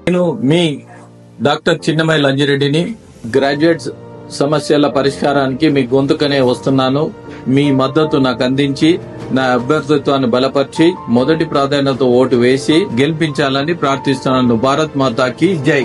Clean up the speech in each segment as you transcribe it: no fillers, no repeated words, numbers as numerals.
నేను మీ doctor చిన్నమై లంజిరెడ్డిని graduates సమస్యల పరిష్కారానికి మీ గొంతుకనే వస్తున్నాను. మీ మద్దతు నాకు అందించి నా అభ్యర్థిత్వాన్ని బలపరిచి మొదటి ప్రాధాన్యత ఓటు వేసి గెలిపించాలని ప్రార్థిస్తున్నాను. భారత్ మాతాకి జై.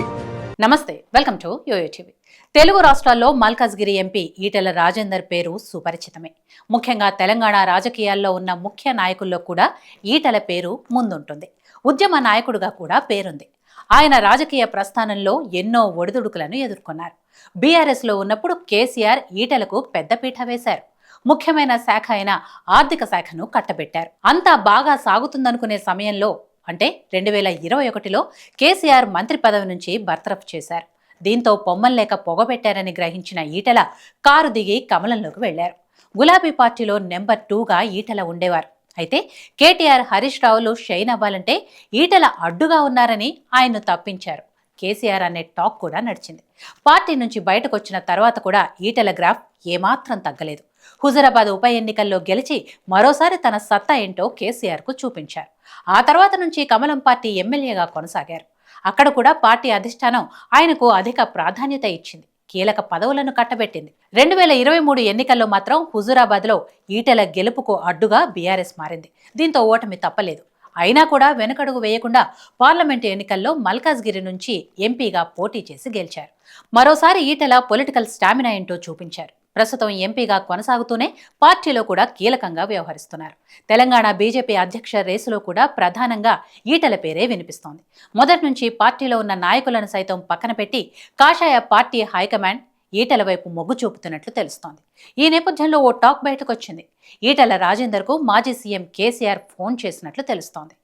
నమస్తే, welcome to YoYo TV. Telugu రాష్ట్రాల్లో మల్కాజ్గిరి ఎంపీ ఈటెల రాజేందర్ పేరు సుపరిచితమే. ముఖ్యంగా తెలంగాణ రాజకీయాల్లో ఉన్న ముఖ్య నాయకుల్లో కూడా ఈటెల పేరు ముందుంటుంది. ఉద్యమ నాయకుడిగా కూడా పేరుంది. ఆయన రాజకీయ ప్రస్థానంలో ఎన్నో ఒడిదుడుకులను ఎదుర్కొన్నారు. బీఆర్ఎస్లో ఉన్నప్పుడు కేసీఆర్ ఈటెలకు పెద్దపీట వేశారు. ముఖ్యమైన శాఖ అయిన ఆర్థిక శాఖను కట్టబెట్టారు. అంతా బాగా సాగుతుందనుకునే సమయంలో అంటే 2021లో కేసీఆర్ మంత్రి పదవి నుంచి బర్తరఫ్ చేశారు. దీంతో పొమ్మల్లేక పొగబెట్టారని గ్రహించిన ఈటెల కారు దిగి కమలంలోకి వెళ్లారు. గులాబీ పార్టీలో నెంబర్ 2గా ఈటెల ఉండేవారు. అయితే కేటీఆర్, హరీష్ రావులు షైన్ అవ్వాలంటే ఈటెల అడ్డుగా ఉన్నారని ఆయన్ను తప్పించారు. కేసీఆర్ అనే టాక్ కూడా నడిచింది. పార్టీ నుంచి బయటకు వచ్చిన తర్వాత కూడా ఈటెల గ్రాఫ్ ఏమాత్రం తగ్గలేదు. హుజురాబాద్ ఉప ఎన్నికల్లో గెలిచి మరోసారి తన సత్తా ఏంటో కేసీఆర్కు చూపించారు. ఆ తర్వాత నుంచి కమలం పార్టీ ఎమ్మెల్యేగా కొనసాగారు. అక్కడ కూడా పార్టీ అధిష్టానం ఆయనకు అధిక ప్రాధాన్యత ఇచ్చింది. కీలక పదవులను కట్టబెట్టింది. 2023 ఎన్నికల్లో మాత్రం హుజురాబాద్లో ఈటెల గెలుపుకు అడ్డుగా బీఆర్ఎస్ మారింది. దీంతో ఓటమి తప్పలేదు. అయినా కూడా వెనుకడుగు వేయకుండా పార్లమెంటు ఎన్నికల్లో మల్కాజ్గిరి నుంచి ఎంపీగా పోటీ చేసి గెలిచారు. మరోసారి ఈటెల పొలిటికల్ స్టామినా ఏంటో చూపించారు. ప్రస్తుతం ఎంపీగా కొనసాగుతూనే పార్టీలో కూడా కీలకంగా వ్యవహరిస్తున్నారు. తెలంగాణ బీజేపీ అధ్యక్ష రేసులో కూడా ప్రధానంగా ఈటెల పేరే వినిపిస్తోంది. మొదటి నుంచి పార్టీలో ఉన్న నాయకులను సైతం పక్కన పెట్టి కాషాయ పార్టీ హైకమాండ్ ఈటెల వైపు మొగ్గు చూపుతున్నట్లు తెలుస్తోంది. ఈ నేపథ్యంలో ఓ టాక్ బయటకొచ్చింది. ఈటెల రాజేందర్కు మాజీ సీఎం కేసీఆర్ ఫోన్ చేసినట్లు తెలుస్తోంది.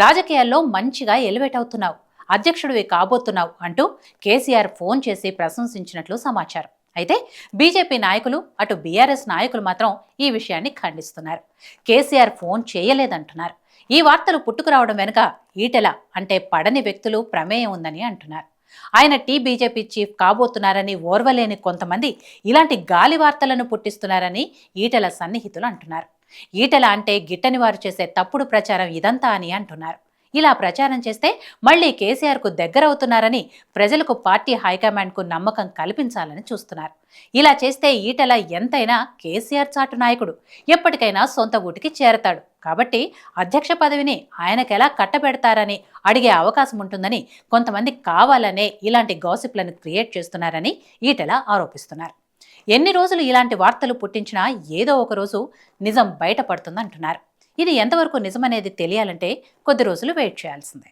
రాజకీయాల్లో మంచిగా ఎలివేట్ అవుతున్నావు, అధ్యక్షుడివి కాబోతున్నావు అంటూ కేసీఆర్ ఫోన్ చేసి ప్రశంసించినట్లు సమాచారం. అయితే బీజేపీ నాయకులు, అటు బీఆర్ఎస్ నాయకులు మాత్రం ఈ విషయాన్ని ఖండిస్తున్నారు. కేసీఆర్ ఫోన్ చేయలేదంటున్నారు. ఈ వార్తలు పుట్టుకురావడం వెనుక ఈటెల అంటే పడని వ్యక్తులు ప్రమేయం ఉందని అంటున్నారు. ఆయన బీజేపీ చీఫ్ కాబోతున్నారని ఓర్వలేని కొంతమంది ఇలాంటి గాలి వార్తలను పుట్టిస్తున్నారని ఈటెల సన్నిహితులు అంటున్నారు. ఈటెల అంటే గిట్టని వారు చేసే తప్పుడు ప్రచారం ఇదంతా అని అంటున్నారు. ఇలా ప్రచారం చేస్తే మళ్లీ కేసీఆర్కు దగ్గరవుతున్నారని ప్రజలకు పార్టీ హైకమాండ్కు నమ్మకం కల్పించాలని చూస్తున్నారు. ఇలా చేస్తే ఈటెల ఎంతైనా కేసీఆర్ చాటు నాయకుడు, ఎప్పటికైనా సొంత ఊటికి చేరతాడు. కాబట్టి అధ్యక్ష పదవిని ఆయనకెలా కట్టబెడతారని అడిగే అవకాశం ఉంటుందని కొంతమంది కావాలనే ఇలాంటి గాసిప్లను క్రియేట్ చేస్తున్నారని ఈటెల ఆరోపిస్తున్నారు. ఎన్ని రోజులు ఇలాంటి వార్తలు పుట్టించినా ఏదో ఒక రోజు నిజం బయటపడుతుందంటున్నారు. ఇది ఎంతవరకు నిజమనేది తెలియాలంటే కొద్ది రోజులు వెయిట్ చేయాల్సిందే.